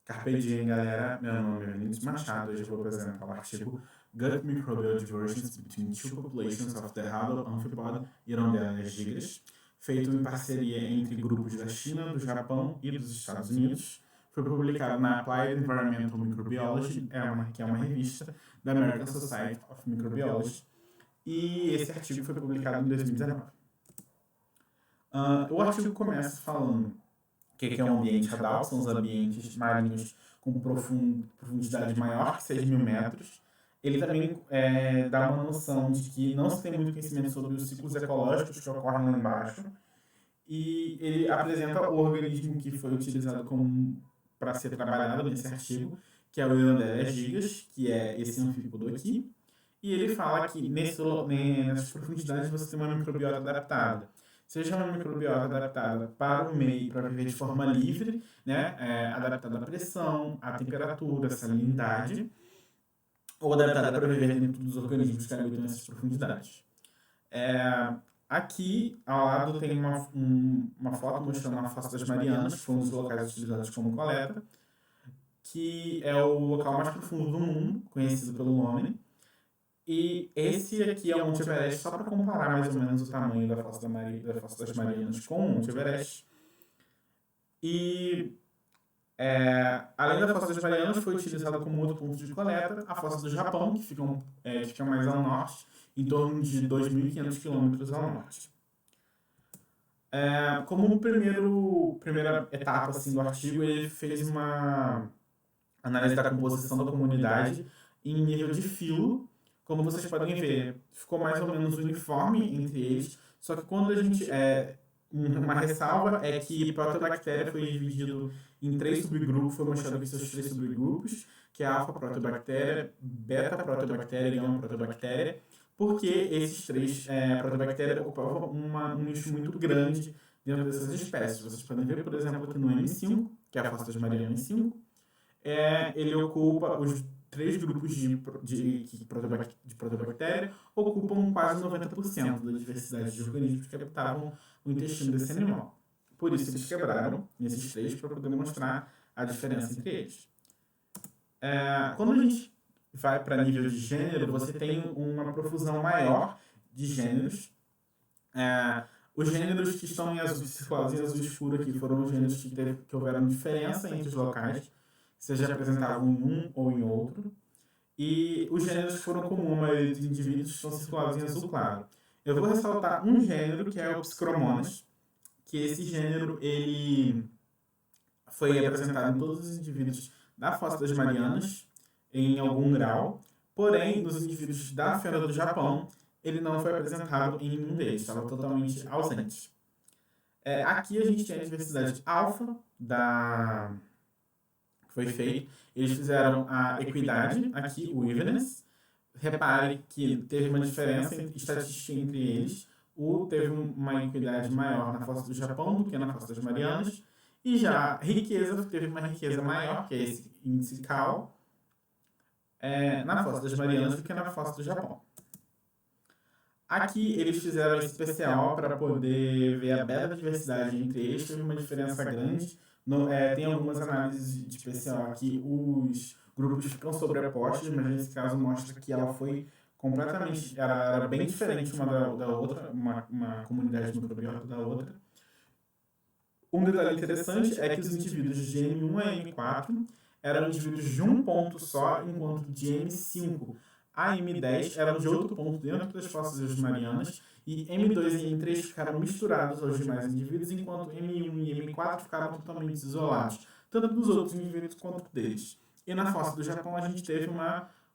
Carpe diem, galera. Meu nome é Vinícius Machado. Hoje eu vou apresentar o artigo Gut Microbial Divergence Between Two Populations of the Halo Amphipod Hirondella gigas, feito em parceria entre grupos da China, do Japão e dos Estados Unidos. Foi publicado na Applied Environmental Microbiology, que é uma revista da American Society of Microbiology, e esse artigo foi publicado em 2019. O artigo começa falando que é um ambiente hadal, são os ambientes marinhos com profundidade maior que 6.000 metros. Ele também dá uma noção de que não se tem muito conhecimento sobre os ciclos ecológicos que ocorrem lá embaixo, e ele apresenta o organismo que foi utilizado para ser trabalhado nesse artigo, que é o Hirondella gigas, que é esse anfípodo aqui, e ele fala que nessas profundidades você tem uma microbiota adaptada. Seja uma microbiota adaptada para o meio, para viver de forma livre, né, adaptada à pressão, à temperatura, à salinidade, ou adaptada para viver dentro dos organismos que habitam nessas profundidades. Aqui, ao lado, tem uma foto mostrando a Fossa das Marianas, que foi um dos locais utilizados como coleta, que é o local mais profundo do mundo, conhecido pelo homem. E esse aqui é o Monte Everest, só para comparar mais ou menos o tamanho da Fossa das Marianas com o Monte Everest. E além da Fossa das Marianas, foi utilizada como outro ponto de coleta a Fossa do Japão, que fica mais ao norte, em torno de 2.500 quilômetros ao norte. Como primeira etapa assim, do artigo, ele fez uma análise da composição da comunidade em nível de filo. Como vocês podem ver, ficou mais ou menos uniforme entre eles, só que quando a gente... uma ressalva é que Proteobactéria foi dividido em 3 subgrupos, foi mostrado aqui seus 3 subgrupos, que é a alfa-proteobactéria, beta-proteobactéria e gama-proteobactéria, porque esses 3 proteobactérias ocupavam um nicho muito grande dentro dessas espécies. Vocês podem ver, por exemplo, aqui no M5, que é a Fossa das Marianas M5, ele ocupa os 3 grupos de proteobactéria, ocupam quase 90% da diversidade de organismos que habitavam o intestino desse animal. Por isso eles quebraram nesses 3 para poder mostrar a diferença entre eles. Quando a gente vai para nível de gênero, você tem uma profusão maior de gêneros. Os gêneros que estão em azul, circulados em azul escuro aqui, foram os gêneros que houveram diferença entre os locais, seja apresentavam em um ou em outro, e os gêneros que foram comuns a maioria dos indivíduos estão circulados em azul claro. Eu vou ressaltar um gênero, que é o Psicromonas, que esse gênero ele foi apresentado em todos os indivíduos da Fossa das Marianas, em algum grau, porém, nos indivíduos da Fenda do Japão, ele não foi apresentado em nenhum deles, estava totalmente ausente. Aqui a gente tem a diversidade alfa que foi feito. Eles fizeram a equidade, aqui o evenness. Repare que teve uma diferença estatística entre eles. Teve uma equidade maior na Fossa do Japão do que na Fossa das Marianas. E já a riqueza, teve uma riqueza maior, que é esse índice Cal, na Fossa das Marianas do que na Fossa do Japão. Aqui eles fizeram esse PCO para poder ver a bela diversidade entre eles, teve uma diferença grande. Tem algumas análises de PCO aqui, os grupos ficam sobrepostos, mas nesse caso mostra que ela foi completamente, era bem diferente uma da outra, uma comunidade microbiota da outra. Um detalhe interessante é que os indivíduos de M1 a M4 eram indivíduos de um ponto só, enquanto de M5 a M10 eram de outro ponto dentro das Fossas Marianas, e M2 e M3 ficaram misturados aos demais indivíduos, enquanto M1 e M4 ficaram totalmente isolados, tanto dos outros indivíduos quanto deles. E na Fossa do Japão a gente teve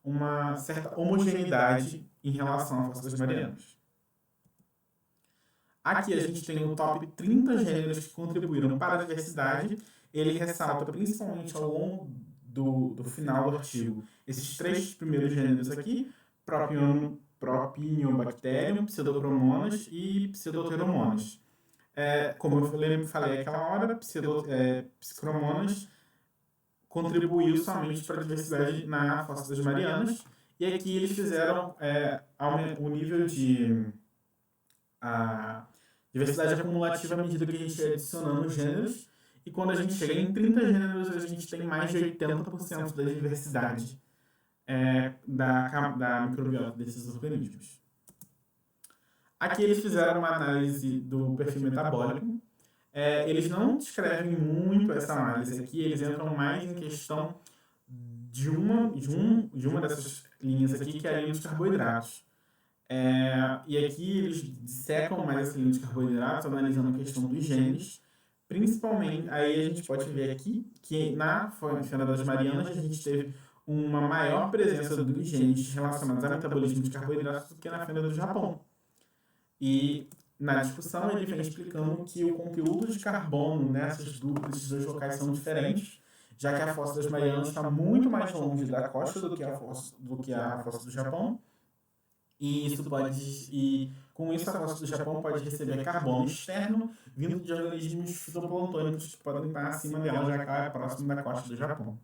uma certa homogeneidade em relação à Fossa das Marianas. Aqui a gente tem o top 30 gêneros que contribuíram para a diversidade. Ele ressalta principalmente ao longo do final do artigo esses 3 primeiros gêneros aqui, Propionibacterium, Pseudochromonas e Pseudoteromonas. Como eu falei aquela hora, Pseudochromonas contribuiu somente para a diversidade na Fossa das Marianas, e aqui eles fizeram o nível de diversidade acumulativa à medida que a gente ia adicionando gêneros, e quando a gente chega em 30 gêneros, a gente tem mais de 80% da diversidade da microbiota desses organismos. Aqui eles fizeram uma análise do perfil metabólico. Eles não descrevem muito essa análise aqui, eles entram mais em questão de uma dessas linhas aqui, que é a linha dos carboidratos. E aqui eles dissecam mais essa linha dos carboidratos, analisando a questão dos genes. Principalmente, aí a gente pode ver aqui que na Fenda das Marianas a gente teve uma maior presença dos genes relacionados ao metabolismo de carboidratos do que na Fenda do Japão. E na discussão ele vem explicando que o conteúdo de carbono nesses dois locais são diferentes, já que a Fossa das Marianas está muito mais longe da costa do que a Fossa do Japão. E com isso a Fossa do Japão pode receber carbono externo vindo de organismos fitoplantônicos que podem estar acima dela, já que ela é próximo da costa do Japão.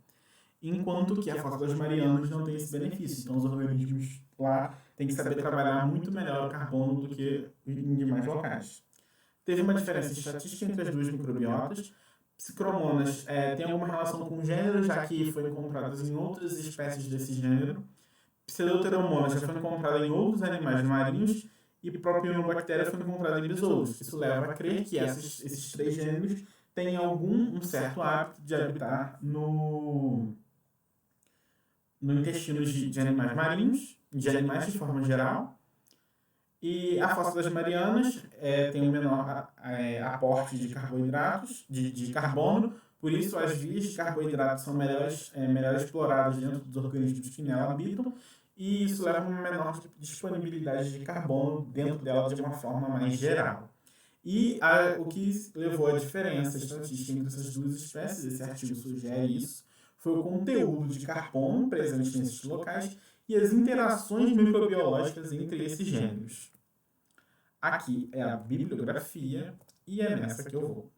Enquanto que a Fossa das Marianas não tem esse benefício. Então os organismos lá têm que saber trabalhar muito melhor o carbono do que em demais locais. Teve uma diferença estatística entre as duas microbiotas. Psicromonas tem alguma relação com o gênero, já que foi encontradas em outras espécies desse gênero. Pseudopteromonas já foi encontrada em outros animais marinhos e Propionobactéria foi encontrada em besouros. Isso leva a crer que esses três gêneros têm um certo hábito de habitar no intestino de animais marinhos, de animais de forma geral. E a Fossa das Marianas tem um menor aporte de carboidratos, de carbono, por isso as vias de carboidratos são melhor exploradas dentro dos organismos que nela habitam, e isso leva a uma menor disponibilidade de carbono dentro dela de uma forma mais geral. E o que levou à diferença estatística entre essas duas espécies, esse artigo sugere isso, foi o conteúdo de carbono presente nesses locais e as interações microbiológicas entre esses gêneros. Aqui é a bibliografia e é nessa que eu vou.